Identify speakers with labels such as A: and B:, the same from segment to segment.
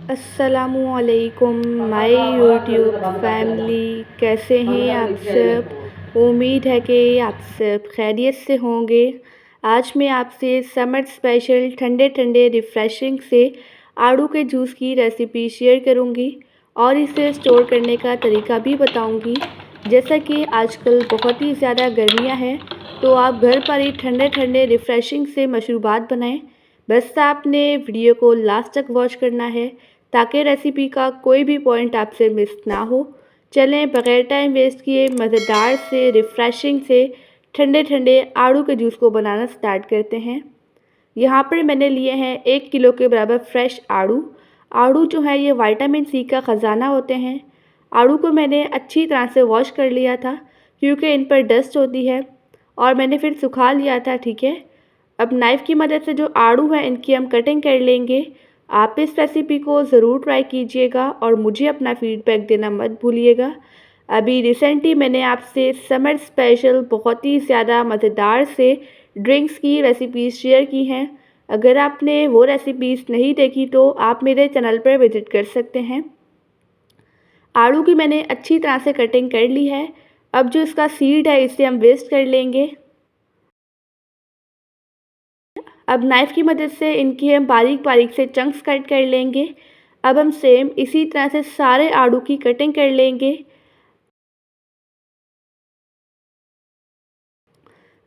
A: अस्सलामुअलैकुम my YouTube family, कैसे हैं आप सब। उम्मीद है कि आप सब खैरियत से होंगे। आज मैं आपसे समर स्पेशल ठंडे ठंडे रिफ़्रेशिंग से आड़ू के जूस की रेसिपी शेयर करूंगी और इसे स्टोर करने का तरीका भी बताऊंगी। जैसा कि आजकल बहुत ही ज़्यादा गर्मियां हैं, तो आप घर पर ही ठंडे ठंडे रिफ़्रेशिंग से मशरूबात बनाएं। बस आपने वीडियो को लास्ट तक वॉच करना है ताकि रेसिपी का कोई भी पॉइंट आपसे मिस ना हो। चलें बग़ैर टाइम वेस्ट किए मज़ेदार से रिफ़्रेशिंग से ठंडे ठंडे आड़ू के जूस को बनाना स्टार्ट करते हैं। यहाँ पर मैंने लिए हैं 1 किलो के बराबर फ्रेश आड़ू। आड़ू जो है ये विटामिन सी का ख़जाना होते हैं। आड़ू को मैंने अच्छी तरह से वॉश कर लिया था क्योंकि इन पर डस्ट होती है, और मैंने फिर सुखा लिया था। ठीक है, अब नाइफ़ की मदद से जो आड़ू है इनकी हम कटिंग कर लेंगे। आप इस रेसिपी को ज़रूर ट्राई कीजिएगा और मुझे अपना फ़ीडबैक देना मत भूलिएगा। अभी रिसेंटली मैंने आपसे समर स्पेशल बहुत ही ज़्यादा मज़ेदार से ड्रिंक्स की रेसिपीज़ शेयर की हैं। अगर आपने वो रेसिपीज़ नहीं देखी तो आप मेरे चैनल पर विज़िट कर सकते हैं। आड़ू की मैंने अच्छी तरह से कटिंग कर ली है। अब जो इसका सीड है इसे हम वेस्ट कर लेंगे। अब नाइफ़ की मदद से इनकी हम बारीक बारीक से चंक्स कट कर लेंगे। अब हम सेम इसी तरह से सारे आड़ू की कटिंग कर लेंगे।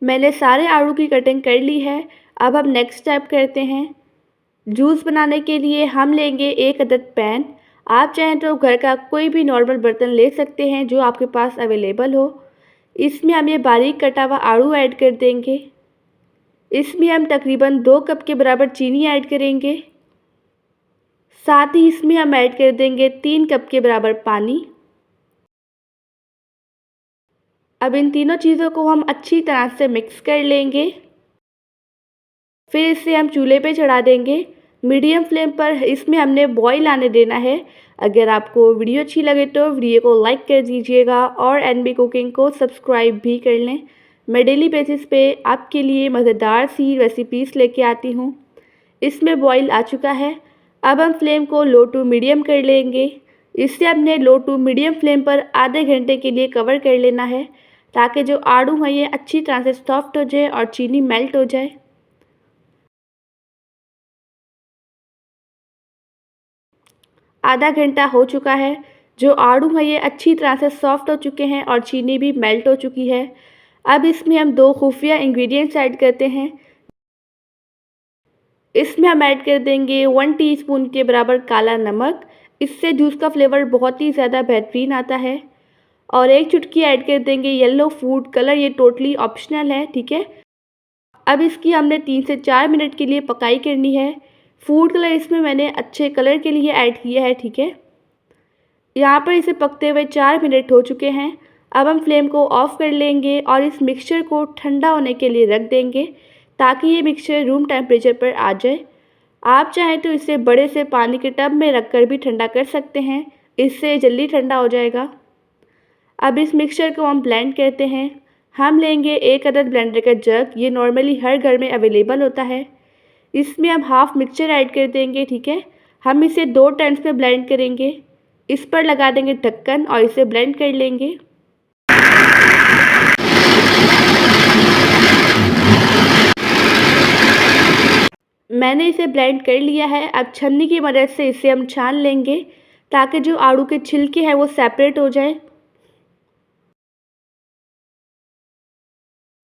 A: मैंने सारे आड़ू की कटिंग कर ली है। अब हम नेक्स्ट स्टेप करते हैं। जूस बनाने के लिए हम लेंगे 1 अदद पैन। आप चाहें तो घर का कोई भी नॉर्मल बर्तन ले सकते हैं जो आपके पास अवेलेबल हो। इसमें हम ये बारीक कटा हुआ आड़ू ऐड कर देंगे। इसमें हम तकरीबन 2 कप के बराबर चीनी ऐड करेंगे। साथ ही इसमें हम ऐड कर देंगे 3 कप के बराबर पानी। अब इन तीनों चीज़ों को हम अच्छी तरह से मिक्स कर लेंगे। फिर इसे हम चूल्हे पे चढ़ा देंगे मीडियम फ्लेम पर। इसमें हमने बॉईल आने देना है। अगर आपको वीडियो अच्छी लगे तो वीडियो को लाइक कर दीजिएगा और एनबी कुकिंग को सब्सक्राइब भी कर लें। मैं डेली बेसिस पे आपके लिए मज़ेदार सी रेसिपीज़ लेके आती हूँ। इसमें बॉईल आ चुका है। अब हम फ्लेम को लो टू मीडियम कर लेंगे। इसे हमने लो टू मीडियम फ्लेम पर आधे घंटे के लिए कवर कर लेना है ताकि जो आड़ू है ये अच्छी तरह से सॉफ्ट हो जाए और चीनी मेल्ट हो जाए। आधा घंटा हो चुका है। जो आड़ू है ये अच्छी तरह से सॉफ्ट हो चुके हैं और चीनी भी मेल्ट हो चुकी है। अब इसमें हम 2 खुफिया इंग्रेडिएंट्स ऐड करते हैं। इसमें हम ऐड कर देंगे 1 टीस्पून के बराबर काला नमक। इससे जूस का फ्लेवर बहुत ही ज़्यादा बेहतरीन आता है। और 1 चुटकी ऐड कर देंगे येलो फूड कलर। ये टोटली ऑप्शनल है, ठीक है। अब इसकी हमने 3 से 4 मिनट के लिए पकाई करनी है। फूड कलर इसमें मैंने अच्छे कलर के लिए ऐड किया है, ठीक है। यहाँ पर इसे पकते हुए 4 मिनट हो चुके हैं। अब हम फ्लेम को ऑफ़ कर लेंगे और इस मिक्सचर को ठंडा होने के लिए रख देंगे ताकि ये मिक्सचर रूम टेम्परेचर पर आ जाए। आप चाहें तो इसे बड़े से पानी के टब में रख कर भी ठंडा कर सकते हैं, इससे जल्दी ठंडा हो जाएगा। अब इस मिक्सचर को हम ब्लेंड करते हैं। हम लेंगे 1 अदद ब्लेंडर का जग। ये नॉर्मली हर घर में अवेलेबल होता है। इसमें हम हाफ़ मिक्सचर ऐड कर देंगे, ठीक है। हम इसे 2 टर्न्स में ब्लेंड करेंगे। इस पर लगा देंगे ढक्कन और इसे ब्लेंड कर लेंगे। मैंने इसे ब्लेंड कर लिया है। अब छन्नी की मदद से इसे हम छान लेंगे ताकि जो आड़ू के छिलके हैं वो सेपरेट हो जाए।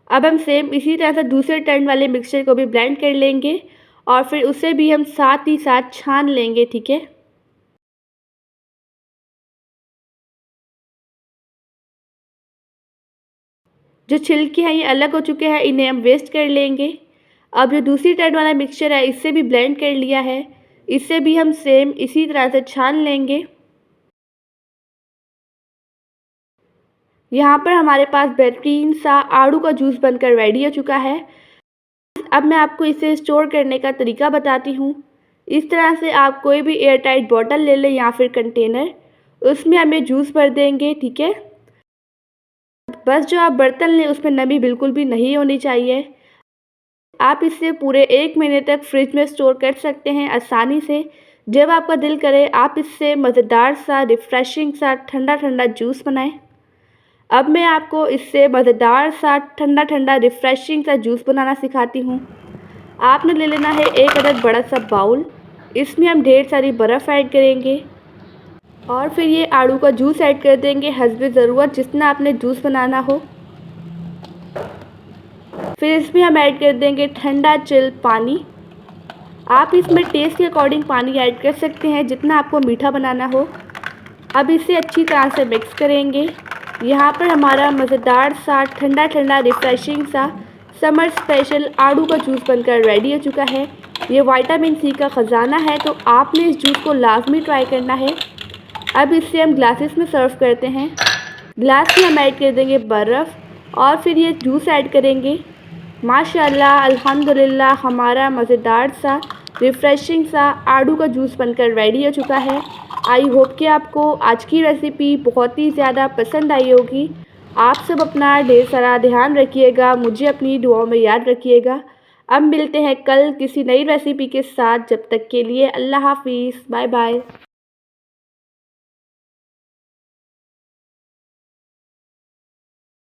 A: अब हम सेम इसी तरह से दूसरे टर्न वाले मिक्सचर को भी ब्लेंड कर लेंगे और फिर उसे भी हम साथ ही साथ छान लेंगे, ठीक है। जो छिलके हैं ये अलग हो चुके हैं, इन्हें हम वेस्ट कर लेंगे। अब जो दूसरी टर्न वाला मिक्सचर है इससे भी ब्लेंड कर लिया है। इसे भी हम सेम इसी तरह से छान लेंगे। यहाँ पर हमारे पास बेहतरीन सा आड़ू का जूस बनकर रेडी हो चुका है। अब मैं आपको इसे स्टोर करने का तरीका बताती हूँ। इस तरह से आप कोई भी एयर टाइट बॉटल ले लें या फिर कंटेनर, उसमें हमें जूस भर देंगे, ठीक है। बस जो आप बर्तन लें उसमें नमी बिल्कुल भी नहीं होनी चाहिए। आप इसे पूरे 1 महीने तक फ्रिज में स्टोर कर सकते हैं आसानी से। जब आपका दिल करे आप इससे मज़ेदार सा रिफ़्रेशिंग सा ठंडा ठंडा जूस बनाएं। अब मैं आपको इससे मज़ेदार सा ठंडा ठंडा रिफ़्रेशिंग सा जूस बनाना सिखाती हूँ। आपने ले लेना है 1 अदद बड़ा सा बाउल। इसमें हम ढेर सारी बर्फ़ ऐड करेंगे और फिर ये आड़ू का जूस ऐड कर देंगे हस्बे ज़रूरत, जितना आपने जूस बनाना हो। फिर इसमें हम ऐड कर देंगे ठंडा चिल पानी। आप इसमें टेस्ट के अकॉर्डिंग पानी ऐड कर सकते हैं जितना आपको मीठा बनाना हो। अब इसे अच्छी तरह से मिक्स करेंगे। यहाँ पर हमारा मज़ेदार सा ठंडा ठंडा रिफ़्रेशिंग सा समर स्पेशल आड़ू का जूस बनकर रेडी हो चुका है। ये विटामिन सी का ख़जाना है, तो आपने इस जूस को लाजमी ट्राई करना है। अब इसे हम ग्लासेस में सर्व करते हैं। ग्लास में हम ऐड कर देंगे बर्फ़ और फिर ये जूस ऐड करेंगे। माशाल्लाह अल्हम्दुलिल्लाह हमारा मज़ेदार सा रिफ़्रेशिंग सा आड़ू का जूस बनकर रेडी हो चुका है। आई होप कि आपको आज की रेसिपी बहुत ही ज़्यादा पसंद आई होगी। आप सब अपना ढेर सारा ध्यान रखिएगा, मुझे अपनी दुआओं में याद रखिएगा। अब मिलते हैं कल किसी नई रेसिपी के साथ। जब तक के लिए अल्लाह हाफ़िज़, बाय बाय।